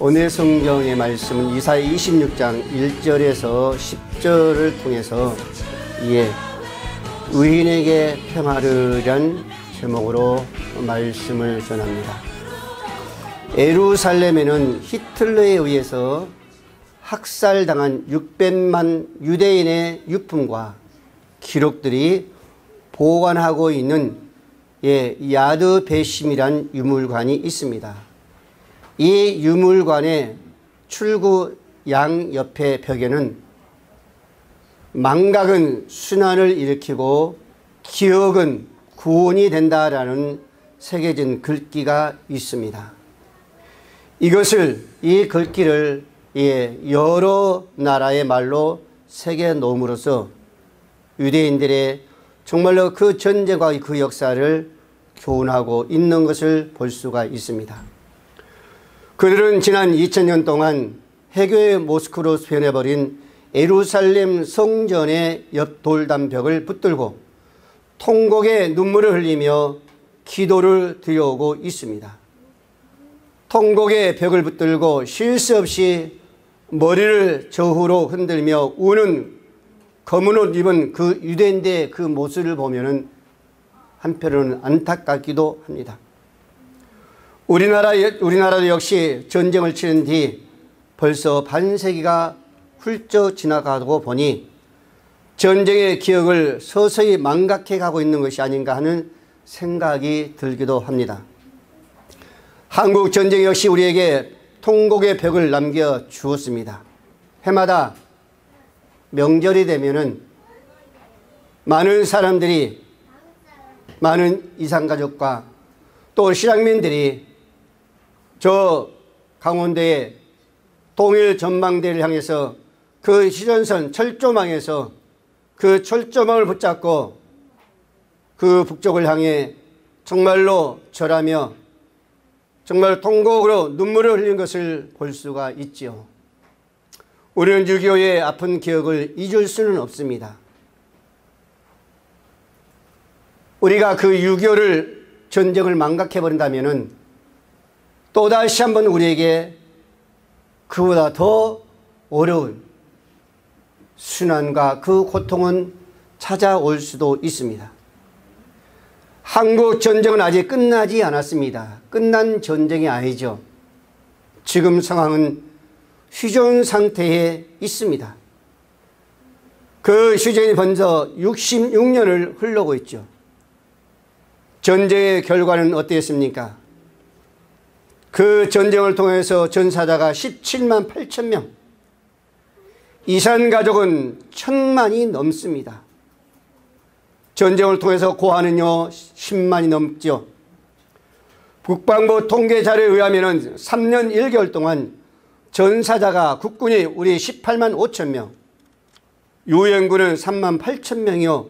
오늘 성경의 말씀은 이사야 26장 1절에서 10절을 통해서 의인에게 평화를 제목으로 말씀을 전합니다. 예루살렘에는 히틀러에 의해서 학살당한 600만 유대인의 유품과 기록들이 보관하고 있는 야드 베심이란 유물관이 있습니다. 이 유물관의 출구 양옆의 벽에는 망각은 순환을 일으키고 기억은 구원이 된다라는 새겨진 글귀가 있습니다. 이 글귀를 여러 나라의 말로 새겨 놓음으로써 유대인들의 정말로 그 전쟁과 그 역사를 교훈하고 있는 것을 볼 수가 있습니다. 그들은 지난 2000년 동안 해교의 모스크로 변해버린 예루살렘 성전의 옆 돌담벽을 붙들고 통곡의 눈물을 흘리며 기도를 드려오고 있습니다. 통곡의 벽을 붙들고 쉴 새 없이 머리를 저후로 흔들며 우는 검은 옷 입은 그 유대인들의 그 모습을 보면은 한편으로는 안타깝기도 합니다. 우리나라도 역시 전쟁을 치른 뒤 벌써 반세기가 훌쩍 지나가고 보니 전쟁의 기억을 서서히 망각해 가고 있는 것이 아닌가 하는 생각이 들기도 합니다. 한국 전쟁 역시 우리에게 통곡의 벽을 남겨주었습니다. 해마다 명절이 되면은 많은 사람들이, 많은 이산가족과 또 실향민들이 저 강원도의 동일 전망대를 향해서 그 시전선 철조망에서 그 철조망을 붙잡고 그 북쪽을 향해 정말로 절하며 정말 통곡으로 눈물을 흘린 것을 볼 수가 있지요. 우리는 6.25의 아픈 기억을 잊을 수는 없습니다. 우리가 그 6.25를 전쟁을 망각해버린다면 또다시 한번 우리에게 그보다 더 어려운 순환과 그 고통은 찾아올 수도 있습니다. 한국 전쟁은 아직 끝나지 않았습니다. 끝난 전쟁이 아니죠. 지금 상황은 휴전 상태에 있습니다. 그 휴전이 벌써 66년을 흐르고 있죠. 전쟁의 결과는 어땠습니까? 그 전쟁을 통해서 전사자가 17만 8천 명, 이산가족은 1000만이 넘습니다. 전쟁을 통해서 고아는요 10만이 넘죠. 국방부 통계 자료에 의하면 3년 1개월 동안 전사자가 국군이 우리 18만 5천 명, 유엔군은 3만 8천 명이요.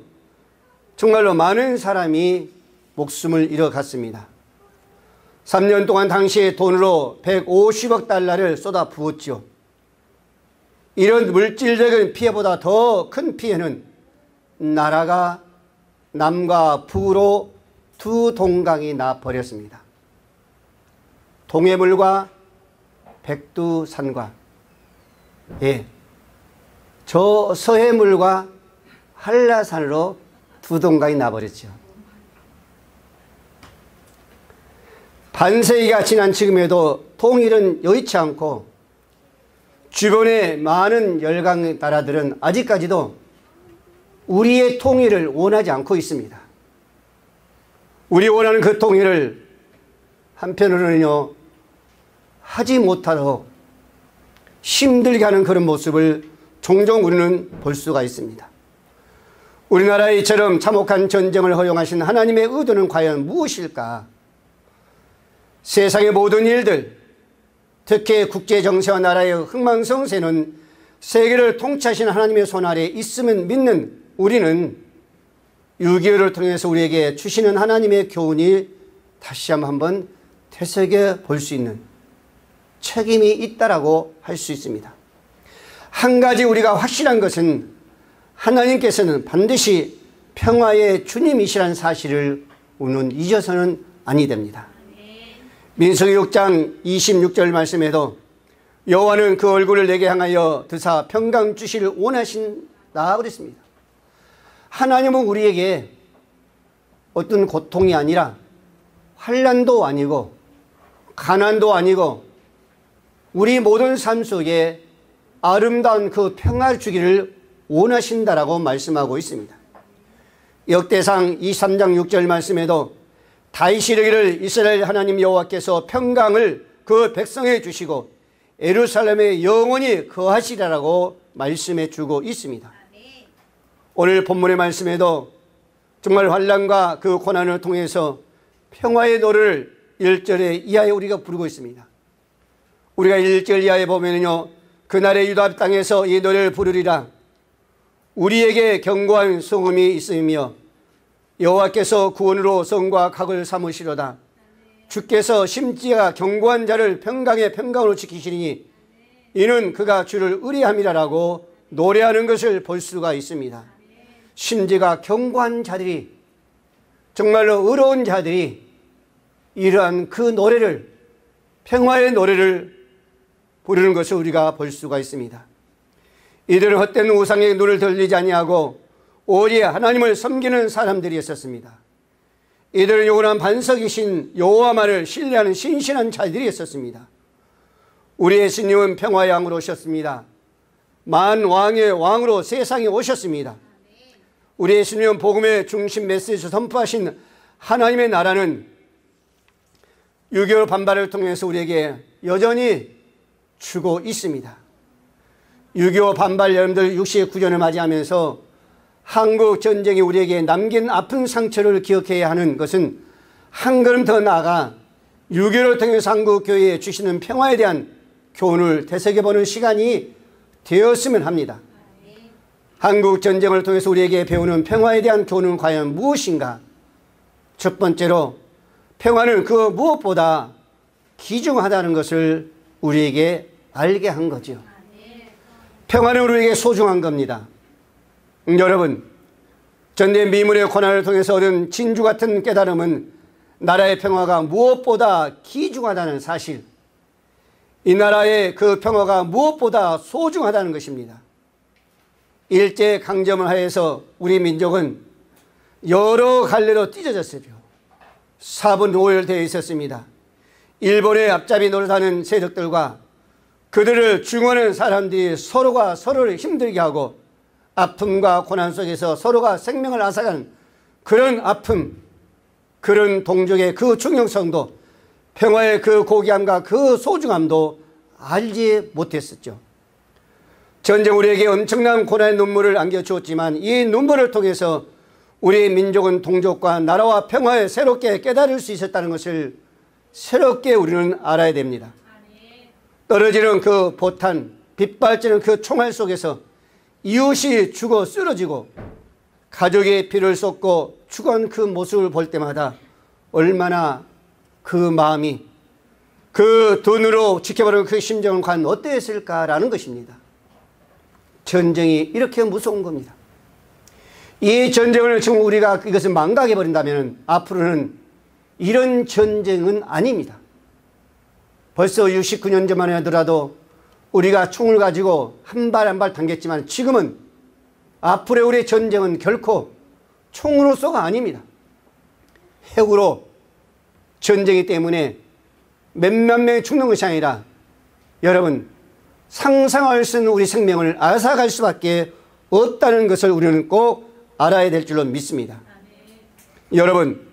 정말로 많은 사람이 목숨을 잃어갔습니다. 3년 동안 당시의 돈으로 150억 달러를 쏟아 부었죠. 이런 물질적인 피해보다 더 큰 피해는 나라가 남과 북으로 두 동강이 나버렸습니다. 동해물과 백두산과 저 서해물과 한라산으로 두 동강이 나버렸죠. 반세기가 지난 지금에도 통일은 여의치 않고 주변의 많은 열강 나라들은 아직까지도 우리의 통일을 원하지 않고 있습니다. 우리 원하는 그 통일을 한편으로는요 하지 못하도록 힘들게 하는 그런 모습을 종종 우리는 볼 수가 있습니다. 우리나라에 이처럼 참혹한 전쟁을 허용하신 하나님의 의도는 과연 무엇일까? 세상의 모든 일들, 특히 국제정세와 나라의 흥망성쇠는 세계를 통치하신 하나님의 손 아래 있음을 믿는 우리는 6.25를 통해서 우리에게 주시는 하나님의 교훈이 다시 한번 되새겨 볼 수 있는 책임이 있다라고 할 수 있습니다. 한 가지 우리가 확실한 것은 하나님께서는 반드시 평화의 주님이시라는 사실을 우리는 잊어서는 아니 됩니다. 민수기 6장 26절 말씀에도 여호와는 그 얼굴을 내게 향하여 드사 평강 주시를 원하신다 그랬습니다. 하나님은 우리에게 어떤 고통이 아니라 환난도 아니고 가난도 아니고 우리 모든 삶 속에 아름다운 그 평화를 주기를 원하신다라고 말씀하고 있습니다. 역대상 23장 6절 말씀에도 다윗이 이르기를 이스라엘 하나님 여호와께서 평강을 그 백성에 주시고 예루살렘에 영원히 거하시리라고 말씀해 주고 있습니다. 오늘 본문의 말씀에도 정말 환난과 그 고난을 통해서 평화의 노래를 1절에 이하에 우리가 부르고 있습니다. 우리가 1절 이하에 보면요, 그날의 유다 땅에서 이 노래를 부르리라. 우리에게 견고한 성음이 있으며 여호와께서 구원으로 성과 각을 삼으시로다. 주께서 심지가 견고한 자를 평강의 평강으로 지키시리니 이는 그가 주를 의뢰함이라라고 노래하는 것을 볼 수가 있습니다. 심지가 견고한 자들이, 정말로 의로운 자들이 이러한 그 노래를, 평화의 노래를 부르는 것을 우리가 볼 수가 있습니다. 이들은 헛된 우상의 눈을 들리지 아니하고 오직 하나님을 섬기는 사람들이었습니다. 이들은 영원한 반석이신 여호와만을 신뢰하는 신실한 자들이었습니다. 우리 예수님은 평화의 왕으로 오셨습니다. 만왕의 왕으로 세상에 오셨습니다. 우리 예수님은 복음의 중심 메시지를 선포하신 하나님의 나라는 6.25 반발을 통해서 우리에게 여전히 주고 있습니다. 6.25 반발 여러분들 69년을 맞이하면서 한국 전쟁이 우리에게 남긴 아픈 상처를 기억해야 하는 것은 한 걸음 더 나아가 6.25를 통해서 한국 교회에 주시는 평화에 대한 교훈을 되새겨보는 시간이 되었으면 합니다. 한국 전쟁을 통해서 우리에게 배우는 평화에 대한 교훈은 과연 무엇인가? 첫 번째로 평화는 그 무엇보다 귀중하다는 것을 우리에게 알게 한 거죠. 평화는 우리에게 소중한 겁니다. 여러분, 전대 미문의 고난을 통해서 얻은 진주 같은 깨달음은 나라의 평화가 무엇보다 귀중하다는 사실, 이 나라의 그 평화가 무엇보다 소중하다는 것입니다. 일제강점을 하에서 우리 민족은 여러 갈래로 찢어졌으며 사분오열되어 있었습니다. 일본의 앞잡이 노릇하는 세력들과 그들을 중원하는 사람들이 서로가 서로를 힘들게 하고 아픔과 고난 속에서 서로가 생명을 앗아가는 그런 아픔, 그런 동족의 그 중요성도, 평화의 그 고귀함과 그 소중함도 알지 못했었죠. 전쟁 우리에게 엄청난 고난의 눈물을 안겨주었지만 이 눈물을 통해서 우리 민족은 동족과 나라와 평화에 새롭게 깨달을 수 있었다는 것을 새롭게 우리는 알아야 됩니다. 떨어지는 그 포탄, 빗발치는 그 총알 속에서 이웃이 죽어 쓰러지고 가족의 피를 쏟고 죽어간 그 모습을 볼 때마다 얼마나 그 마음이, 그 눈으로 지켜보는 그 심정은 과연 어땠을까라는 것입니다. 전쟁이 이렇게 무서운 겁니다. 이 전쟁을 지금 우리가 이것을 망각해버린다면 앞으로는 이런 전쟁은 아닙니다. 벌써 69년 전만 하더라도 우리가 총을 가지고 한 발 한 발 당겼지만 지금은 앞으로의 우리의 전쟁은 결코 총으로서가 아닙니다. 핵으로 전쟁이기 때문에 몇몇 명이 죽는 것이 아니라 여러분, 상상할 수 있는 우리 생명을 앗아갈 수밖에 없다는 것을 우리는 꼭 알아야 될 줄로 믿습니다. 여러분,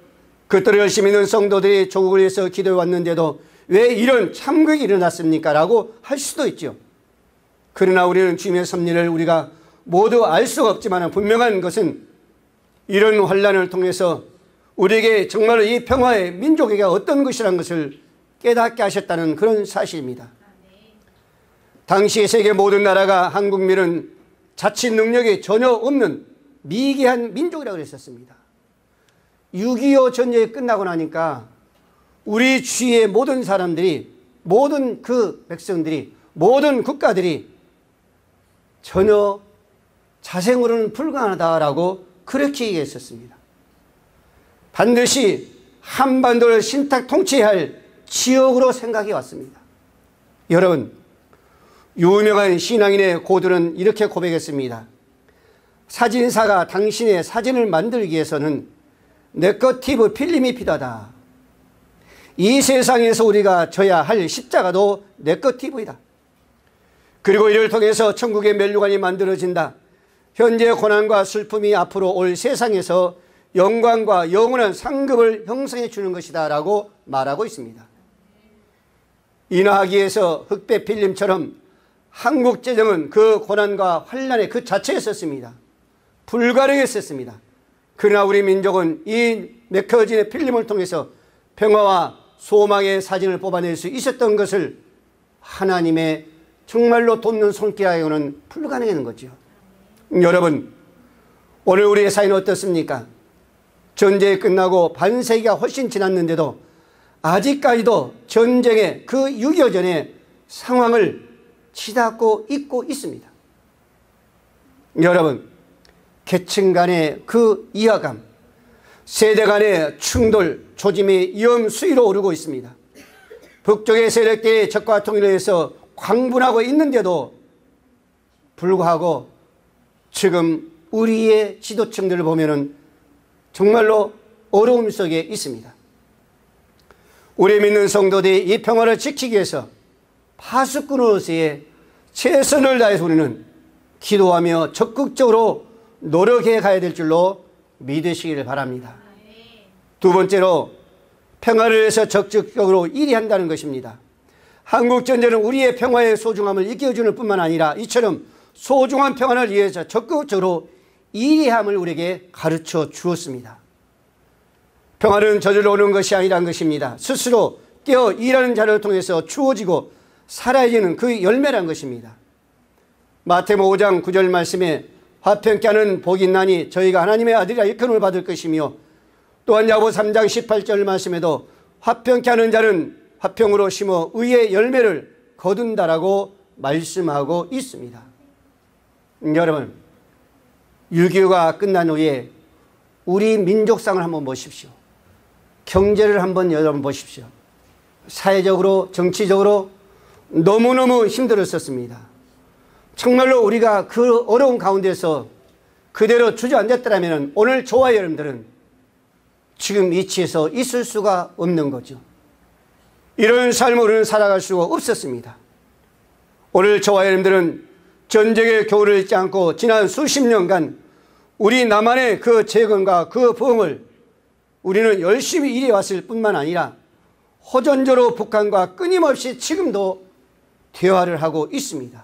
그토록 열심히 있는 성도들이 조국을 위해서 기도해 왔는데도 왜 이런 참극이 일어났습니까? 라고 할 수도 있죠. 그러나 우리는 주님의 섭리를 우리가 모두 알 수가 없지만 분명한 것은 이런 환난을 통해서 우리에게 정말로 이 평화의 민족에게 어떤 것이라는 것을 깨닫게 하셨다는 그런 사실입니다. 당시 세계 모든 나라가 한국민은 자치 능력이 전혀 없는 미개한 민족이라고 그랬었습니다. 6.25 전쟁이 끝나고 나니까 우리 주위의 모든 사람들이, 모든 그 백성들이, 모든 국가들이 전혀 자생으로는 불가능하다라고 그렇게 얘기했었습니다. 반드시 한반도를 신탁 통치해야 할 지역으로 생각해 왔습니다. 여러분, 유명한 신앙인의 고들은 이렇게 고백했습니다. 사진사가 당신의 사진을 만들기 위해서는 네거티브 필름이 필요하다. 이 세상에서 우리가 져야 할 십자가도 네거티브이다. 그리고 이를 통해서 천국의 면류관이 만들어진다. 현재의 고난과 슬픔이 앞으로 올 세상에서 영광과 영원한 상급을 형성해 주는 것이다 라고 말하고 있습니다. 인화하기에서 흑백 필름처럼 한국 재정은 그 고난과 환난의 그 자체에 있었습니다. 불가능했었습니다. 그러나 우리 민족은 이 맥혀진 필름을 통해서 평화와 소망의 사진을 뽑아낼 수 있었던 것을 하나님의 정말로 돕는 손길하여는 불가능한 거죠. 여러분, 오늘 우리의 사회는 어떻습니까? 전쟁이 끝나고 반세기가 훨씬 지났는데도 아직까지도 전쟁의 그 6.25 전의 상황을 치닫고 있고 있습니다. 여러분, 계층 간의 그 이하감, 세대 간의 충돌, 조짐이 위험 수위로 오르고 있습니다. 북쪽의 세력들의 적과 통일을 해서 광분하고 있는데도 불구하고 지금 우리의 지도층들을 보면은 정말로 어려움 속에 있습니다. 우리 믿는 성도들이 이 평화를 지키기 위해서 파수꾼으로서의 최선을 다해서 우리는 기도하며 적극적으로 노력해 가야 될 줄로 믿으시기를 바랍니다. 두 번째로 평화를 위해서 적극적으로 일해한다는 것입니다. 한국전쟁은 우리의 평화의 소중함을 일깨워주는 뿐만 아니라 이처럼 소중한 평화를 위해서 적극적으로 일해함을 우리에게 가르쳐 주었습니다. 평화는 저절로 오는 것이 아니라는 것입니다. 스스로 깨어 일하는 자를 통해서 주어지고 사라지는 그 열매란 것입니다. 마태복음 5장 9절 말씀에 화평케 하는 복이 있나니 저희가 하나님의 아들이라 일컬음을 받을 것이며, 또한 야고보서 3장 18절 말씀에도 화평케 하는 자는 화평으로 심어 의의 열매를 거둔다라고 말씀하고 있습니다. 여러분, 6.25가 끝난 후에 우리 민족상을 한번 보십시오. 경제를 한번 여러분 보십시오. 사회적으로 정치적으로 너무너무 힘들었었습니다. 정말로 우리가 그 어려운 가운데서 그대로 주저앉았더라면 오늘 저와 여러분들은 지금 위치에서 있을 수가 없는 거죠. 이런 삶을 우리는 살아갈 수가 없었습니다. 오늘 저와 여러분들은 전쟁의 교훈을 잊지 않고 지난 수십 년간 우리 남한의 그 재건과 그 부흥을 우리는 열심히 일해왔을 뿐만 아니라 호전적으로 북한과 끊임없이 지금도 대화를 하고 있습니다.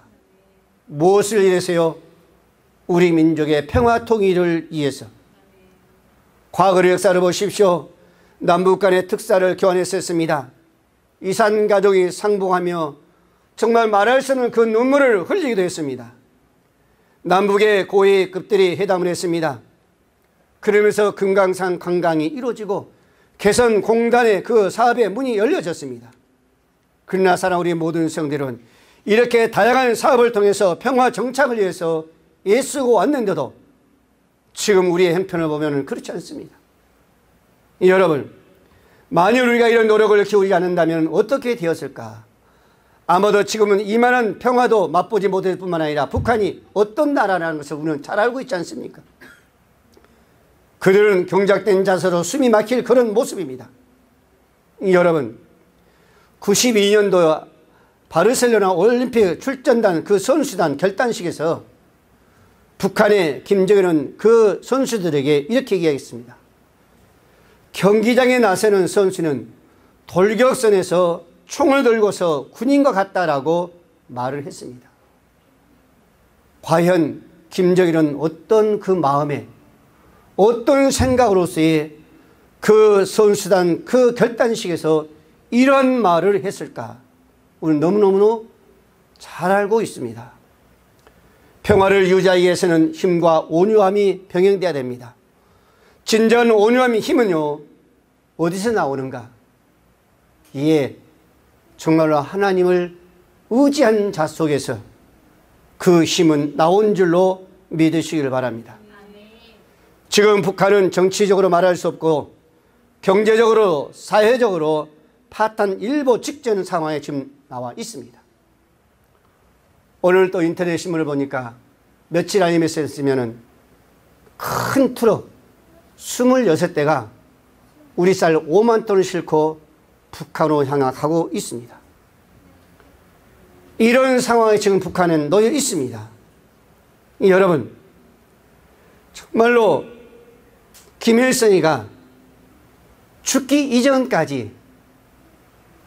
무엇을 위해서요? 우리 민족의 평화 통일을 위해서. 과거의 역사를 보십시오. 남북 간의 특사를 교환했었습니다. 이산 가족이 상봉하며 정말 말할 수 없는 그 눈물을 흘리기도 했습니다. 남북의 고위급들이 회담을 했습니다. 그러면서 금강산 관광이 이루어지고 개선공단의 그 사업의 문이 열려졌습니다. 그러나 사랑 우리 모든 성들은 이렇게 다양한 사업을 통해서 평화 정착을 위해서 애쓰고 왔는데도 지금 우리의 형편을 보면 그렇지 않습니다. 여러분, 만일 우리가 이런 노력을 기울이지 않는다면 어떻게 되었을까? 아마도 지금은 이만한 평화도 맛보지 못할 뿐만 아니라 북한이 어떤 나라라는 것을 우리는 잘 알고 있지 않습니까? 그들은 경작된 자세로 숨이 막힐 그런 모습입니다. 여러분, 92년도 바르셀로나 올림픽 출전단 그 선수단 결단식에서 북한의 김정일은 그 선수들에게 이렇게 얘기했습니다. 경기장에 나서는 선수는 돌격선에서 총을 들고서 군인과 같다라고 말을 했습니다. 과연 김정일은 어떤 그 마음에 어떤 생각으로서의 그 선수단 그 결단식에서 이런 말을 했을까? 우리는 너무너무 잘 알고 있습니다. 평화를 유지하기 위해서는 힘과 온유함이 병행돼야 됩니다. 진정한 온유함의 힘은요, 어디서 나오는가? 이에 정말로 하나님을 의지한 자 속에서 그 힘은 나온 줄로 믿으시기를 바랍니다. 지금 북한은 정치적으로 말할 수 없고 경제적으로 사회적으로 파탄 일보 직전 상황에 지금 나와 있습니다. 오늘 또 인터넷 신문을 보니까 며칠 아니면 있으면은 큰 트럭 26대가 우리 쌀 5만 톤을 싣고 북한으로 향하고 있습니다. 이런 상황에 지금 북한은 놓여 있습니다. 여러분, 정말로 김일성이가 죽기 이전까지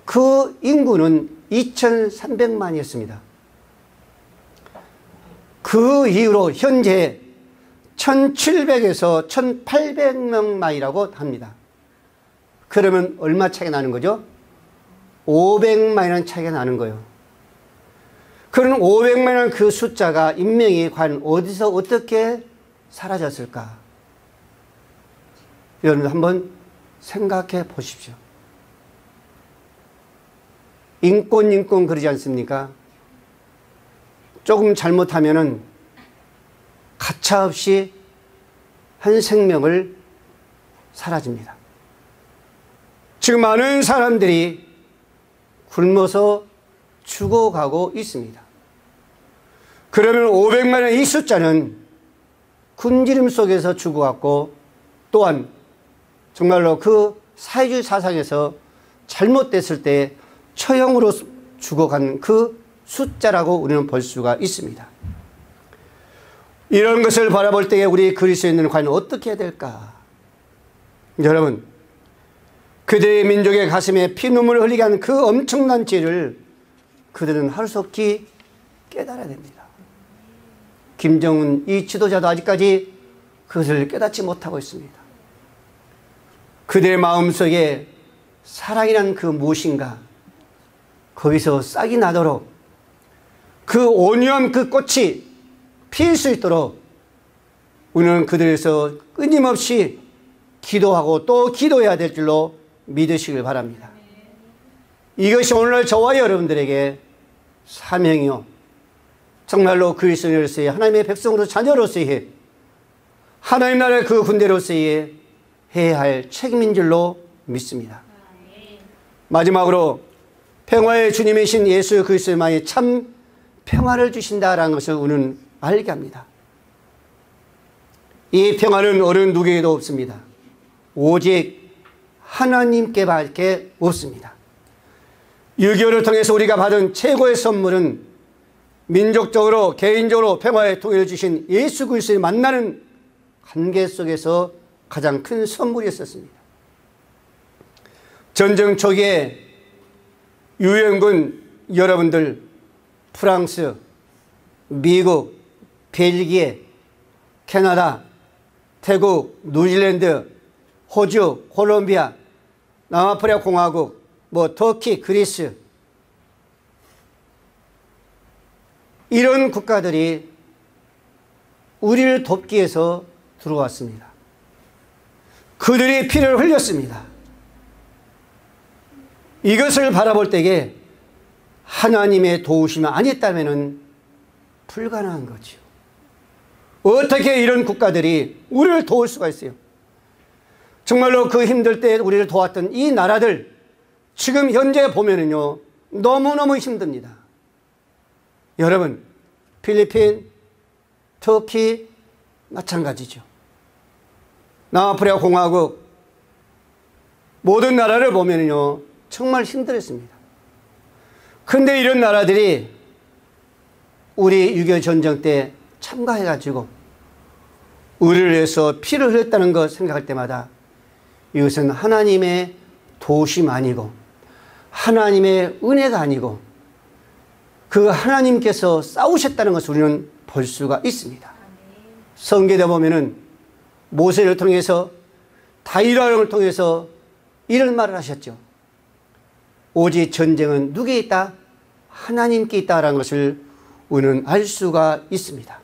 그 인구는 2,300만이었습니다. 그 이후로 현재 1,700에서 1,800명만이라고 합니다. 그러면 얼마 차이가 나는 거죠? 500만이라는 차이가 나는 거예요. 그런 500만이라는 그 숫자가 인명이 과연 어디서 어떻게 사라졌을까? 여러분 한번 생각해 보십시오. 인권 그러지 않습니까? 조금 잘못하면은 가차없이 한 생명을 사라집니다. 지금 많은 사람들이 굶어서 죽어가고 있습니다. 그러면 500만의 이 숫자는 굶주림 속에서 죽어갔고, 또한 정말로 그 사회주의 사상에서 잘못됐을 때 처형으로 죽어간 그 숫자라고 우리는 볼 수가 있습니다. 이런 것을 바라볼 때에 우리 그리스도인들은 과연 어떻게 해야 될까? 여러분, 그들의 민족의 가슴에 피눈물을 흘리게 한 그 엄청난 죄를 그들은 하루속히 깨달아야 됩니다. 김정은 이 지도자도 아직까지 그것을 깨닫지 못하고 있습니다. 그들의 마음속에 사랑이란 그 무엇인가, 거기서 싹이 나도록 그 온유한 그 꽃이 필 수 있도록 우리는 그들에서 끊임없이 기도하고 또 기도해야 될 줄로 믿으시길 바랍니다. 이것이 오늘날 저와 여러분들에게 사명이요, 정말로 그리스도인으로서의 하나님의 백성으로 자녀로서의 하나님 나라의 그 군대로서의 해야 할 책임인 줄로 믿습니다. 마지막으로 평화의 주님이신 예수 그리스도만이 참 평화를 주신다라는 것을 우리는 알게 합니다. 이 평화는 어느 누구에게도 없습니다. 오직 하나님께밖에 없습니다. 6.25를 통해서 우리가 받은 최고의 선물은 민족적으로 개인적으로 평화의 통일을 주신 예수 그리스도를 만나는 관계 속에서 가장 큰 선물이었습니다. 전쟁 초기에 유엔군 여러분들, 프랑스, 미국, 벨기에, 캐나다, 태국, 뉴질랜드, 호주, 콜롬비아, 남아프리카 공화국, 터키, 그리스, 이런 국가들이 우리를 돕기 위해서 들어왔습니다. 그들이 피를 흘렸습니다. 이것을 바라볼 때에 하나님의 도우심이 아니었다면 불가능한 거죠. 어떻게 이런 국가들이 우리를 도울 수가 있어요? 정말로 그 힘들 때 우리를 도왔던 이 나라들, 지금 현재 보면은요, 너무너무 힘듭니다. 여러분, 필리핀, 터키 마찬가지죠. 남아프리카 공화국, 모든 나라를 보면은요, 정말 힘들었습니다. 근데 이런 나라들이 우리 6.25 전쟁 때 참가해가지고 우리를 위해서 피를 흘렸다는 것 생각할 때마다 이것은 하나님의 도우심 아니고 하나님의 은혜가 아니고 그 하나님께서 싸우셨다는 것을 우리는 볼 수가 있습니다. 성경에 보면은 모세를 통해서 다윗왕을 통해서 이런 말을 하셨죠. 오직 전쟁은 누구에 있다? 하나님께 있다라는 것을 우리는 알 수가 있습니다.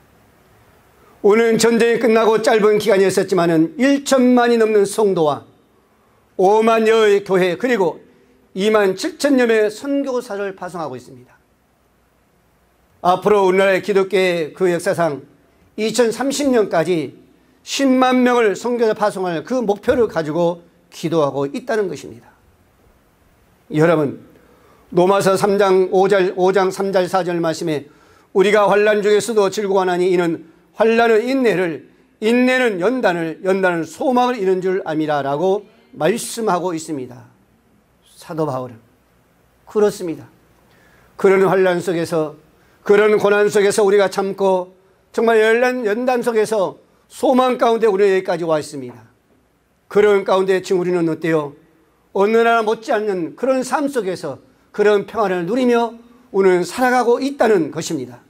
오늘 전쟁이 끝나고 짧은 기간이었지만 1천만이 넘는 성도와 5만여의 교회, 그리고 2만 7천여 명의 선교사를 파송하고 있습니다. 앞으로 우리나라의 기독교의 그 역사상 2030년까지 10만 명을 선교사 파송할 그 목표를 가지고 기도하고 있다는 것입니다. 여러분, 로마서 3장 5절 3절 4절 말씀에 우리가 환난 중에서도 즐거워하나니 이는 환난은 인내를, 인내는 연단을, 연단은 소망을 이룬 줄 압니다 라고 말씀하고 있습니다. 사도 바울은 그렇습니다. 그런 환난 속에서, 그런 고난 속에서 우리가 참고 정말 연단 속에서 소망 가운데 우리는 여기까지 와 있습니다. 그런 가운데 지금 우리는 어때요? 어느 나라 못지않는 그런 삶 속에서 그런 평안을 누리며 우리는 살아가고 있다는 것입니다.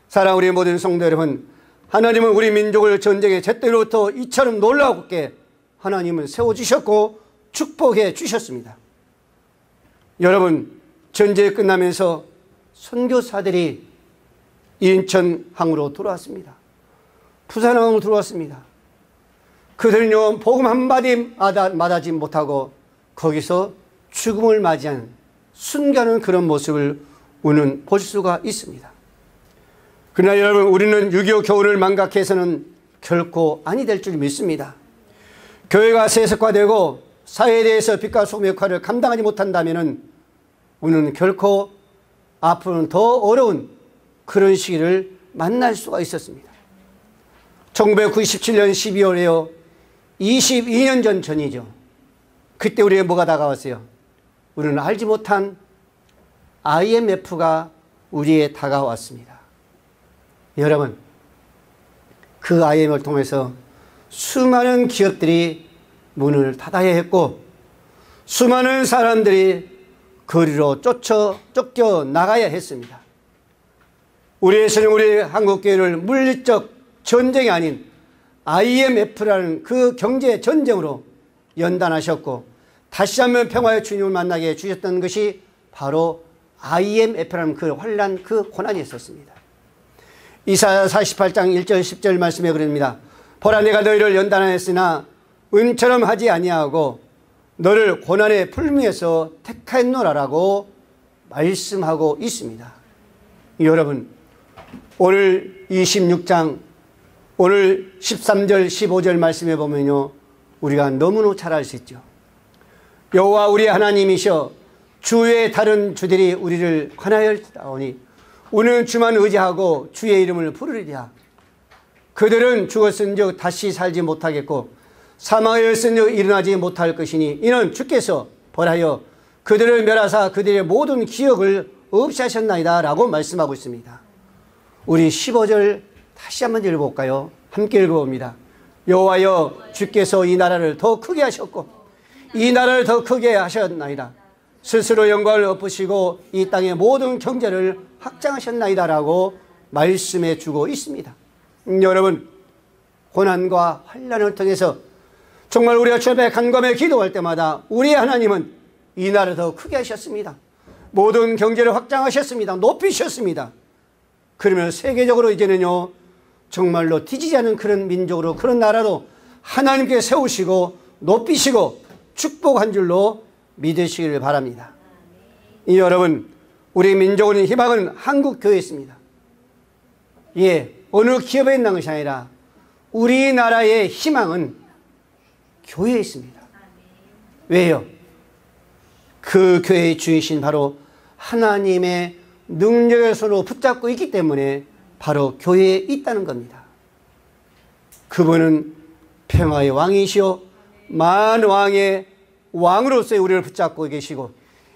사랑하는 우리 모든 성도 여러분, 하나님은 우리 민족을 전쟁의 잿더미로부터 이처럼 놀라웠게 하나님은 세워주셨고 축복해 주셨습니다. 여러분, 전쟁이 끝나면서 선교사들이 인천항으로 들어왔습니다. 부산항으로 들어왔습니다. 그들은요, 복음 한마디 마다하지 못하고 거기서 죽음을 맞이한 순간은 그런 모습을 우리는 볼 수가 있습니다. 그러나 여러분, 우리는 6.25 겨울을 망각해서는 결코 아니 될 줄 믿습니다. 교회가 세속화되고 사회에 대해서 빛과 소금의 역할을 감당하지 못한다면 우리는 결코 앞으로는 더 어려운 그런 시기를 만날 수가 있었습니다. 1997년 12월에요. 22년 전이죠. 그때 우리에게 뭐가 다가왔어요? 우리는 알지 못한 IMF가 우리에 다가왔습니다. 여러분, 그 IMF를 통해서 수많은 기업들이 문을 닫아야 했고 수많은 사람들이 거리로 쫓겨 나가야 했습니다. 우리에서는 우리 한국교회를 물리적 전쟁이 아닌 IMF라는 그 경제 전쟁으로 연단하셨고 다시 한번 평화의 주님을 만나게 해주셨던 것이 바로 IMF라는 그 환난, 그 고난이 있었습니다. 이사야 48장 1절 10절 말씀에 그럽니다. 보라, 내가 너희를 연단하였으나 은처럼 하지 아니하고 너를 고난의 풀무에서 택하였노라라고 말씀하고 있습니다. 여러분, 오늘 26장 오늘 13절 15절 말씀해 보면요, 우리가 너무나 잘 알 수 있죠. 여호와 우리 하나님이셔 주의 다른 주들이 우리를 관하였다오니 우리는 주만 의지하고 주의 이름을 부르리라. 그들은 죽었은즉 다시 살지 못하겠고 사망하였은즉 일어나지 못할 것이니 이는 주께서 벌하여 그들을 멸하사 그들의 모든 기억을 없이 하셨나이다 라고 말씀하고 있습니다. 우리 15절 다시 한번 읽어볼까요? 함께 읽어봅니다. 여호와여 주께서 이 나라를 더 크게 하셨고 이 나라를 더 크게 하셨나이다. 스스로 영광을 엎으시고 이 땅의 모든 경제를 확장하셨나이다 라고 말씀해 주고 있습니다. 여러분, 고난과 환난을 통해서 정말 우리가 주 앞에 간검에 기도할 때마다 우리 하나님은 이 나라를 더 크게 하셨습니다. 모든 경제를 확장하셨습니다. 높이셨습니다. 그러면 세계적으로 이제는요, 정말로 뒤지지 않은 그런 민족으로, 그런 나라로 하나님께 세우시고 높이시고 축복한 줄로 믿으시기를 바랍니다. 여러분, 우리 민족의 희망은 한국 교회에 있습니다. 예, 어느 기업에 있는 것이 아니라 우리나라의 희망은 교회에 있습니다. 왜요? 그 교회의 주이신 바로 하나님의 능력의 손으로 붙잡고 있기 때문에 바로 교회에 있다는 겁니다. 그분은 평화의 왕이시오 만왕의 왕으로서의 우리를 붙잡고 계시고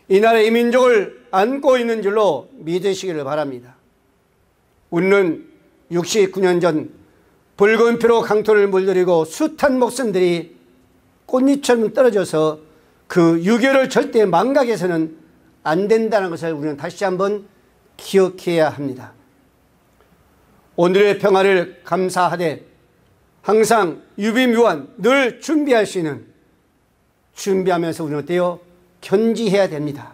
이 나라의 민족을 안고 있는 줄로 믿으시기를 바랍니다. 우리는 69년 전 붉은 피로 강토를 물들이고 숱한 목숨들이 꽃잎처럼 떨어져서 그 유교를 절대 망각해서는 안 된다는 것을 우리는 다시 한번 기억해야 합니다. 오늘의 평화를 감사하되 항상 유비무환 늘 준비할 수 있는, 준비하면서 우리는 어때요? 견지해야 됩니다.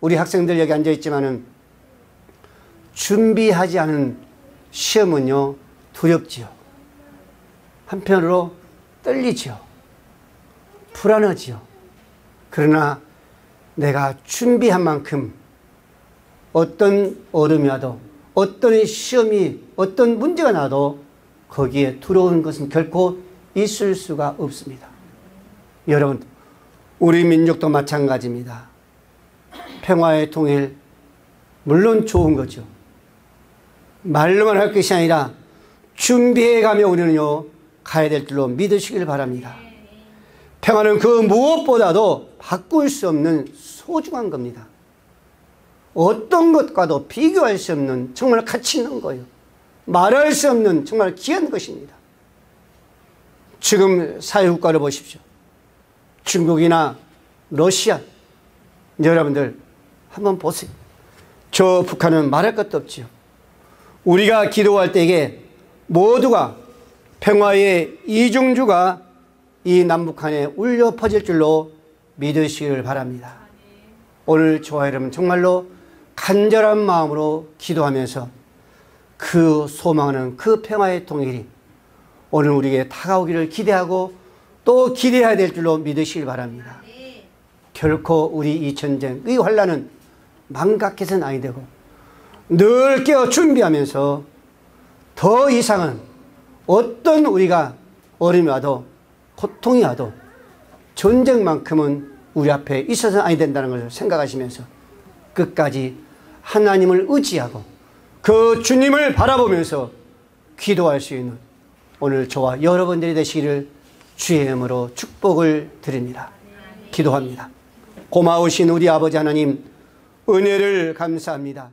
우리 학생들 여기 앉아있지만은 준비하지 않은 시험은요 두렵지요. 한편으로 떨리지요. 불안하지요. 그러나 내가 준비한 만큼 어떤 어려움이 와도 어떤 시험이 어떤 문제가 나도 거기에 두려운 것은 결코 있을 수가 없습니다. 여러분, 우리 민족도 마찬가지입니다. 평화의 통일 물론 좋은 거죠. 말로만 할 것이 아니라 준비해가며 우리는요 가야 될 줄로 믿으시길 바랍니다. 평화는 그 무엇보다도 바꿀 수 없는 소중한 겁니다. 어떤 것과도 비교할 수 없는 정말 가치 있는 거예요. 말할 수 없는 정말 귀한 것입니다. 지금 사회국가를 보십시오. 중국이나 러시아, 여러분들 한번 보세요. 저 북한은 말할 것도 없지요. 우리가 기도할 때에 모두가 평화의 이중주가 이 남북한에 울려 퍼질 줄로 믿으시길 바랍니다. 오늘 저와 여러분 정말로 간절한 마음으로 기도하면서 그 소망하는 그 평화의 통일이 오늘 우리에게 다가오기를 기대하고 또 기대해야 될 줄로 믿으시길 바랍니다. 결코 우리 이 전쟁의 환란은 망각해서는 아니 되고 늘 깨어 준비하면서 더 이상은 어떤 우리가 어려움이 와도 고통이 와도 전쟁만큼은 우리 앞에 있어서는 아니 된다는 것을 생각하시면서 끝까지 하나님을 의지하고 그 주님을 바라보면서 기도할 수 있는 오늘 저와 여러분들이 되시기를 주의 이름으로 축복을 드립니다. 기도합니다. 고마우신 우리 아버지 하나님, 은혜를 감사합니다.